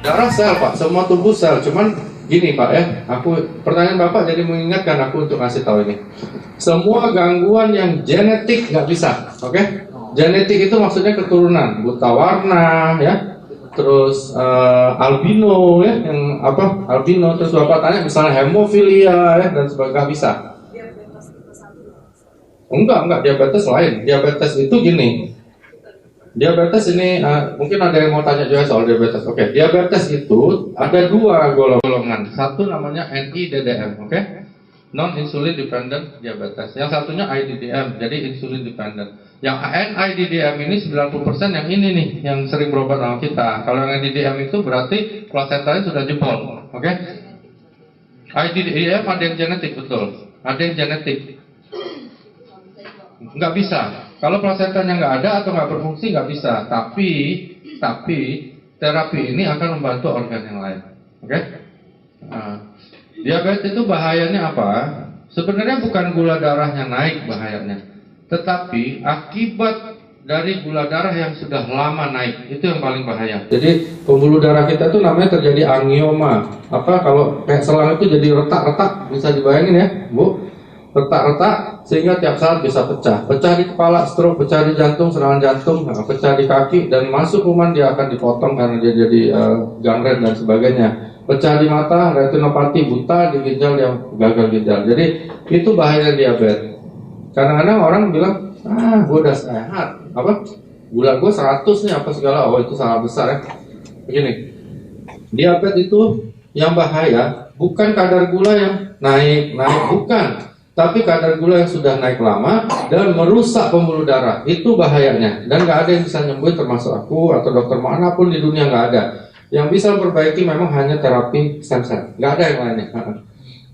Darah sel Pak, semua tubuh sel. Cuman gini Pak ya, pertanyaan Bapak jadi mengingatkan aku untuk ngasih tahu ini. Semua gangguan yang genetik nggak bisa, oke? Genetik itu maksudnya keturunan, buta warna ya, terus albino ya, yang apa? Albino. Terus Bapak tanya misalnya hemofilia ya dan sebagainya, nggak bisa. Enggak, diabetes lain. Diabetes itu gini. Diabetes ini mungkin ada yang mau tanya juga soal diabetes. Oke, diabetes itu ada dua golongan. Satu namanya NIDDM, oke? Non insulin dependent diabetes. Yang satunya IDDM, jadi insulin dependent. Yang NIDDM ini 90% yang ini nih, yang sering berobat sama kita. Kalau yang NIDDM itu berarti plasentanya sudah jebol, oke? IDDM ada yang genetik, betul. Ada yang genetik. Nggak bisa. Kalau plasentanya nggak ada atau nggak berfungsi nggak bisa. Tapi terapi ini akan membantu organ yang lain. Oke? Diabetes itu bahayanya apa? Sebenarnya bukan gula darahnya naik bahayanya, tetapi akibat dari gula darah yang sudah lama naik itu yang paling bahaya. Jadi pembuluh darah kita itu namanya terjadi angioma. Apa kalau kayak selang itu jadi retak-retak, bisa dibayangin ya, Bu? Retak-retak sehingga tiap saat bisa pecah di kepala, stroke, pecah di jantung, serangan jantung, pecah di kaki, dan masuk kuman dia akan dipotong karena dia jadi gangren dan sebagainya. Pecah di mata, retinopati, buta di ginjal yang gagal ginjal. Jadi itu bahaya diabetes. Kadang-kadang orang bilang, gue udah sehat, apa gula gue 100 nih apa segala, itu salah besar ya. Begini, diabetes itu yang bahaya bukan kadar gula yang naik, bukan. Tapi kadar gula yang sudah naik lama dan merusak pembuluh darah, itu bahayanya. Dan nggak ada yang bisa nyembuhin, termasuk aku atau dokter manapun di dunia, nggak ada. Yang bisa memperbaiki memang hanya terapi stem cell, nggak ada yang lainnya.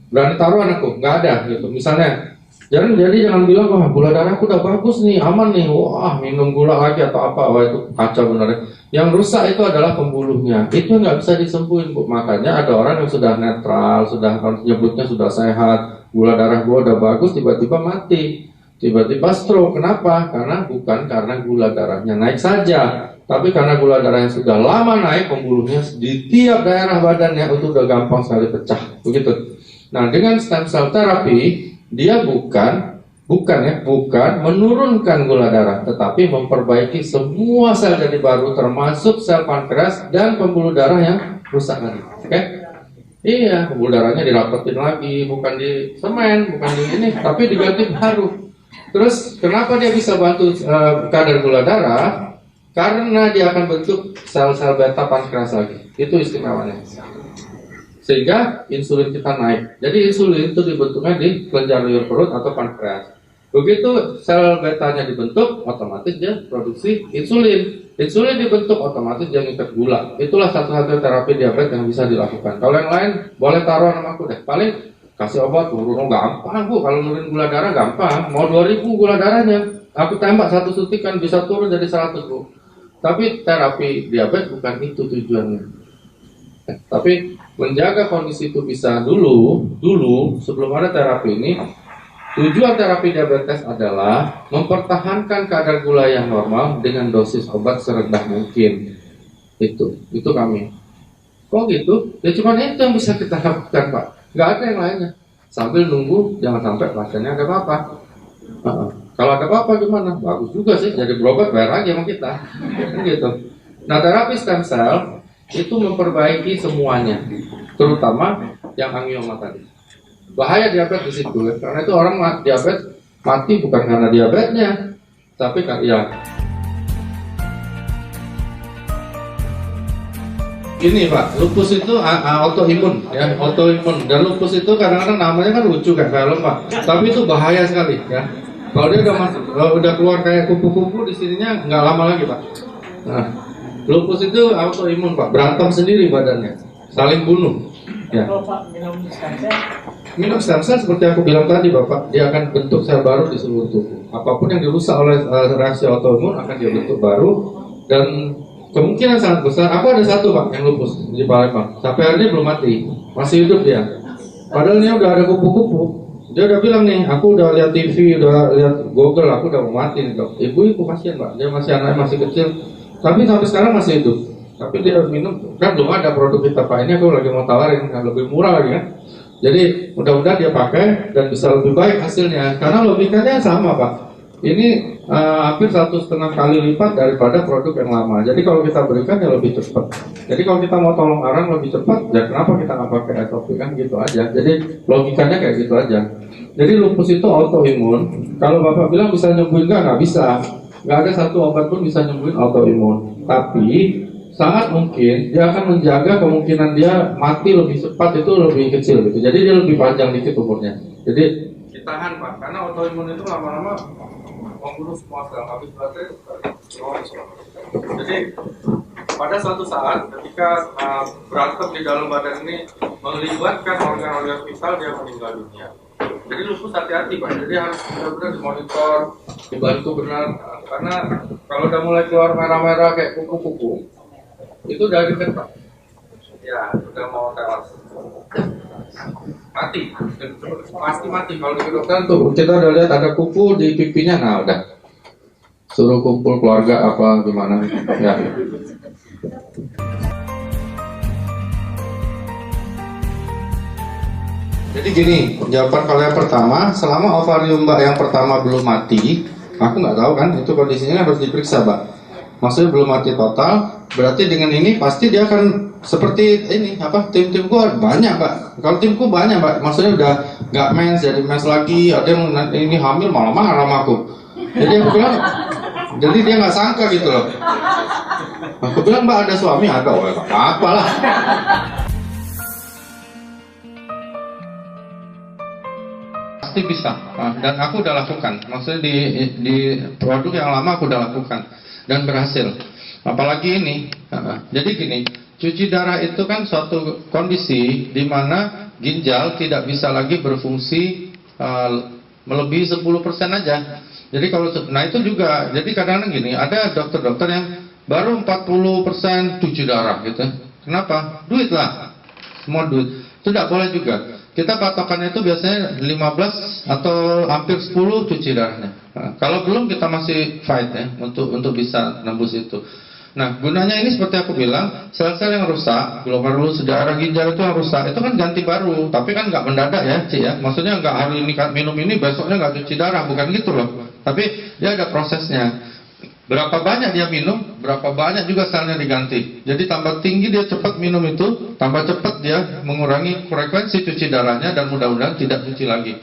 Berani taruhan aku, nggak ada gitu. Misalnya, jangan bilang, wah gula darahku udah bagus nih, aman nih, wah minum gula lagi atau apa, wah itu kacau benar. Yang rusak itu adalah pembuluhnya, itu nggak bisa disembuhin Bu. Makanya ada orang yang sudah netral, sudah nyebutnya sudah sehat, gula darah gua udah bagus, tiba-tiba mati, tiba-tiba stroke. Kenapa? Karena bukan karena gula darahnya naik saja, tapi karena gula darahnya sudah lama naik, pembuluhnya di tiap daerah badannya itu udah gampang sekali pecah, begitu. Nah, dengan stem cell terapi, dia bukan menurunkan gula darah, tetapi memperbaiki semua sel jadi baru, termasuk sel pankreas dan pembuluh darah yang rusak tadi. Oke? Iya, pembuluh darahnya dirapetin lagi, bukan di semen, bukan di ini, tapi diganti baru. Terus kenapa dia bisa bantu kadar gula darah? Karena dia akan bentuk sel-sel beta pankreas lagi. Itu istimewanya. Sehingga insulin kita naik. Jadi insulin itu dibentuknya di kelenjar liur perut atau pankreas. Begitu sel betanya dibentuk, otomatis dia produksi insulin. Insulin dibentuk, otomatis dia ngikat gula. Itulah satu-satunya terapi diabetes yang bisa dilakukan. Kalau yang lain, boleh taruh sama aku deh. Paling kasih obat turun, gampang Bu. Kalau nurunin gula darah gampang. Mau 2000 gula darahnya, aku tembak satu suntikan bisa turun jadi 100 Bu. Tapi terapi diabetes bukan itu tujuannya. Tapi menjaga kondisi itu bisa dulu sebelum ada terapi ini. Tujuan terapi diabetes adalah mempertahankan kadar gula yang normal dengan dosis obat serendah mungkin. Itu kami. Kok gitu? Ya cuma itu yang bisa kita lakukan Pak. Nggak ada yang lainnya. Sambil nunggu jangan sampai pasiennya ada apa-apa. Kalau ada apa-apa gimana? Bagus juga sih, jadi berobat bayar lagi sama kita. Gitu. Nah, terapi stem cell itu memperbaiki semuanya, terutama yang angioma tadi. Bahaya diabetes di situ, karena itu orang diabetes mati bukan karena diabetesnya, tapi ya. Ini Pak, lupus itu autoimun ya, autoimun. Dan lupus itu kadang-kadang namanya kan lucu kayak film Pak, tapi itu bahaya sekali ya. Kalau dia udah keluar kayak kupu-kupu di sininya nggak lama lagi Pak. Nah, lupus itu autoimun Pak, berantem sendiri badannya, saling bunuh. Ya. Minum stem cell seperti aku bilang tadi Bapak, dia akan bentuk sel baru di seluruh tubuh. Apapun yang dirusak oleh reaksi autoimun akan dia bentuk baru, dan kemungkinan sangat besar. Aku ada satu Pak yang lupus di Palembang, sampai hari ini belum mati, masih hidup dia. Padahal ini udah ada kupu-kupu. Dia udah bilang nih, aku udah lihat TV, udah lihat Google, aku udah mau mati nih Dok. Ibu kasihan Pak, dia masih anaknya masih kecil, tapi sampai sekarang masih hidup. Tapi dia minum, kan belum ada produk kita Pak, ini aku lagi mau tawarin, kan lebih murah lagi kan. Jadi mudah-mudahan dia pakai dan bisa lebih baik hasilnya, karena logikanya sama Pak. Ini hampir 1,5 kali lipat daripada produk yang lama. Jadi kalau kita berikan ya lebih cepat. Jadi kalau kita mau tolong orang lebih cepat, ya kenapa kita nggak pakai SOP, kan gitu aja. Jadi logikanya kayak gitu aja. Jadi lupus itu autoimun. Kalau Bapak bilang bisa nyembuhin nggak bisa. Nggak ada satu obat pun bisa nyembuhin autoimun. Tapi sangat mungkin dia akan menjaga kemungkinan dia mati lebih cepat, itu lebih kecil gitu. Jadi dia lebih panjang dikit umurnya. Jadi ditahan Pak, karena autoimun itu lama-lama membunuh semua sel, habis baterai itu jadi pada suatu saat ketika berantem di dalam badan ini melibatkan organ-organ vital, dia meninggal dunia. Jadi lupus hati-hati Pak, jadi harus benar-benar dimonitor, dibantu benar, karena kalau udah mulai keluar merah-merah kayak kuku-kuku itu udah deket Pak, ya udah mau tewas, mati, pasti mati. Kalau di kedokteran tuh kita udah lihat ada kuku di pipinya, nah udah suruh kumpul keluarga apa gimana ya. Jadi gini, jawaban kalau yang pertama, selama ovarium Mbak yang pertama belum mati, aku nggak tahu kan, itu kondisinya harus diperiksa Mbak. Maksudnya belum mati total, berarti dengan ini pasti dia akan seperti ini apa, tim-timku banyak Mbak. Kalau timku banyak Mbak, maksudnya udah nggak mens jadi mens lagi, ada yang ini hamil malah marah sama aku. Jadi aku bilang, jadi dia nggak sangka gitu loh. Aku bilang Mbak ada suami, ada, oh ya apa lah. Pasti bisa, dan aku udah lakukan. Maksudnya di produk yang lama aku udah lakukan dan berhasil. Apalagi ini, jadi gini, cuci darah itu kan suatu kondisi di mana ginjal tidak bisa lagi berfungsi melebihi 10% aja. Jadi kalau, nah itu juga, jadi kadang-kadang gini, ada dokter-dokter yang baru 40% cuci darah gitu. Kenapa? Duit lah, semua duit. Itu tidak boleh juga. Kita patokannya itu biasanya 15 atau hampir 10 cuci darahnya. Nah, kalau belum kita masih fight ya untuk bisa nembus itu. Nah, gunanya ini seperti aku bilang, sel-sel yang rusak, glomerulus darah ginjal itu yang rusak, itu kan ganti baru, tapi kan nggak mendadak ya, Ci ya. Maksudnya nggak hari ini minum ini, besoknya nggak cuci darah, bukan gitu loh. Tapi dia ada prosesnya. Berapa banyak dia minum, berapa banyak juga selnya diganti. Jadi tambah tinggi dia cepat minum itu, tambah cepat dia mengurangi frekuensi cuci darahnya, dan mudah-mudahan tidak cuci lagi.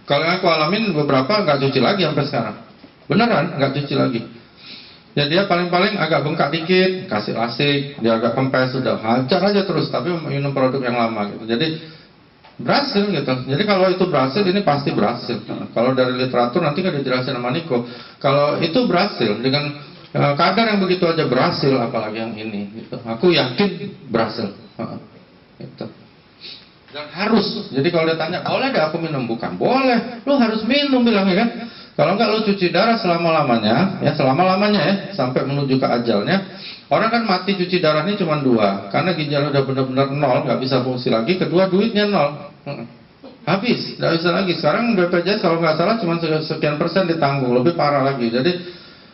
Kalau yang aku alamin beberapa nggak cuci lagi sampai sekarang. Beneran nggak cuci lagi. Ya dia paling-paling agak bengkak dikit, kasih lasik, dia agak kempes, sudah hajar aja terus, tapi minum produk yang lama gitu. Jadi berhasil gitu. Jadi kalau itu berhasil, ini pasti berhasil. Kalau dari literatur nanti kan dijelasin sama Niko. Kalau itu berhasil dengan kadar yang begitu aja berhasil, apalagi yang ini. Gitu. Aku yakin berhasil. Gitu. Dan harus. Jadi kalau dia tanya, boleh deh aku minum? Bukan boleh. Lu harus minum bilangnya kan. Kalau enggak lu cuci darah selama-lamanya, ya selama-lamanya ya, sampai menuju ke ajalnya. Orang kan mati cuci darahnya cuma 2, karena ginjal udah benar-benar nol, nggak bisa fungsi lagi. Kedua, duitnya nol, habis, nggak bisa lagi. Sekarang BPJS kalau nggak salah cuma sekian persen ditanggung, lebih parah lagi. Jadi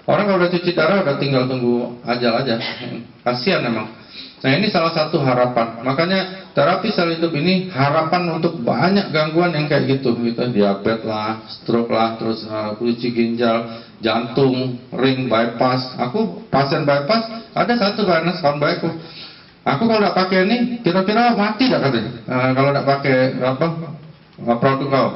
orang kalau udah cuci darah udah tinggal tunggu ajal aja. Kasihan memang. Nah ini salah satu harapan. Makanya terapi sel hidup ini harapan untuk banyak gangguan yang kayak gitu, diabetes lah, stroke lah, terus cuci ginjal, jantung, ring, bypass. Aku pasien bypass ada satu barnes kawan baikku. Aku kalau tidak pakai ini, kira-kira mati tidak katanya. Kalau tidak pakai produk kau,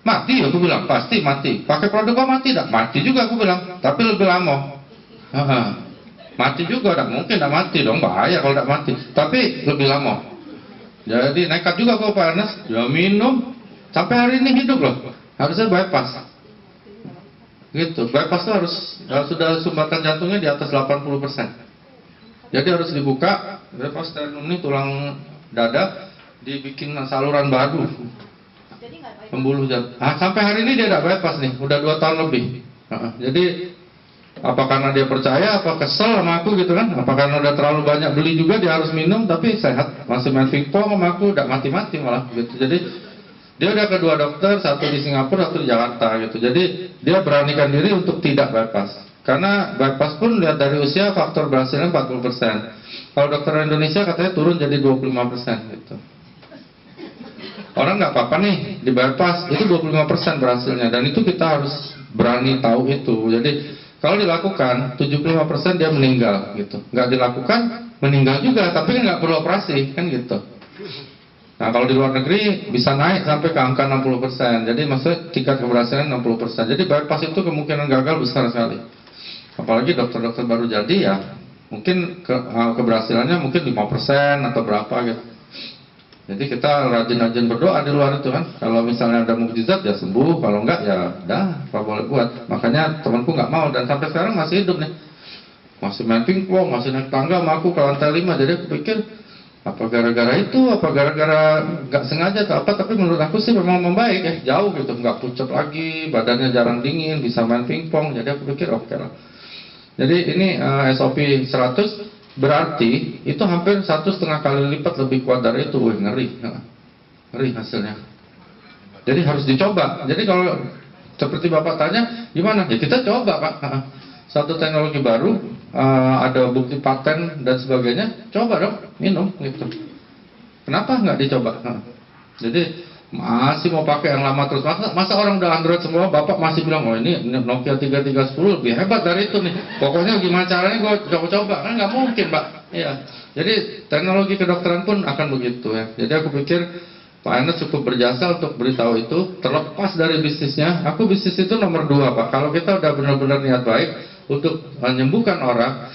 mati. Aku bilang pasti mati. Pakai produk kau mati tidak? Mati juga aku bilang, tapi lebih lama. Mati juga, tidak mungkin tidak mati dong, bahaya kalau tidak mati. Tapi lebih lama. Jadi nekat juga kau Pak Ernest, dia minum sampai hari ini hidup loh. Harusnya bypass. Gitu, bypass itu harus sudah sumbatan jantungnya di atas 80%. Jadi harus dibuka, bypass sternum ini tulang dada, dibikin saluran baru. Pembuluh jantung. Sampai hari ini dia tidak bypass nih, udah 2 tahun lebih. Jadi apa karena dia percaya, apa kesel sama aku gitu kan? Apa karena udah terlalu banyak beli juga dia harus minum, tapi sehat, masih main pingpong sama aku, udah mati-mati malah gitu. Jadi dia udah ke 2 dokter, satu di Singapura, satu di Jakarta gitu. Jadi dia beranikan diri untuk tidak bypass. Karena bypass pun lihat dari usia faktor berhasilnya 40%. Kalau dokter Indonesia katanya turun jadi 25% gitu. Orang nggak apa-apa nih di bypass, itu 25% berhasilnya, dan itu kita harus berani tahu itu. Jadi kalau dilakukan 75% dia meninggal gitu. Nggak dilakukan meninggal juga, tapi kan nggak perlu operasi kan gitu. Nah kalau di luar negeri bisa naik sampai ke angka 60%. Jadi maksudnya tingkat keberhasilan 60%. Jadi bypass itu kemungkinan gagal besar sekali. Apalagi dokter-dokter baru jadi ya mungkin keberhasilannya mungkin 5% atau berapa gitu. Jadi kita rajin-rajin berdoa di luar itu kan. Kalau misalnya ada mukjizat ya sembuh, kalau enggak ya dah, apa boleh buat. Makanya temanku nggak mau dan sampai sekarang masih hidup nih. Masih main pingpong, masih naik tangga sama aku ke lantai 5. Jadi aku pikir apa gara-gara itu, apa gara-gara nggak sengaja atau apa. Tapi menurut aku sih memang membaik ya, jauh gitu, nggak pucat lagi, badannya jarang dingin, bisa main pingpong. Jadi aku pikir oke lah. Jadi ini SOP 100 berarti itu hampir 1,5 kali lipat lebih kuat dari itu. Wih, ngeri hasilnya. Jadi harus dicoba. Jadi kalau seperti Bapak tanya gimana, ya kita coba Pak. Satu teknologi baru, ada bukti paten dan sebagainya, coba dong minum gitu. Kenapa nggak dicoba? Jadi masih mau pakai yang lama terus. Masa orang udah Android semua, Bapak masih bilang, oh ini Nokia 3310 lebih hebat dari itu nih. Pokoknya gimana caranya gue coba-coba. Kan nggak mungkin Pak. Iya. Jadi teknologi kedokteran pun akan begitu ya. Jadi aku pikir Pak Enes cukup berjasa untuk beritahu itu. Terlepas dari bisnisnya, aku bisnis itu nomor 2 Pak. Kalau kita udah benar-benar niat baik untuk menyembuhkan orang,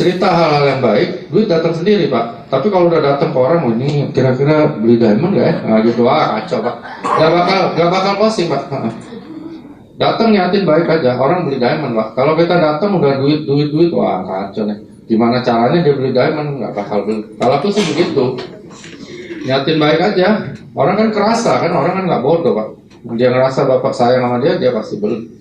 cerita hal-hal yang baik, duit datang sendiri Pak. Tapi kalau udah datang ke orang, oh, ini kira-kira beli diamond nggak ya? Nah, gitu, kacau Pak. Gak bakal closing Pak. Datang niatin baik aja, orang beli diamond Pak. Kalau kita datang udah duit, wah kacau nih. Gimana caranya dia beli diamond? Nggak bakal beli. Kalau aku sih begitu, niatin baik aja. Orang kan kerasa kan, orang kan nggak bodoh Pak. Dia ngerasa Bapak sayang sama dia pasti beli.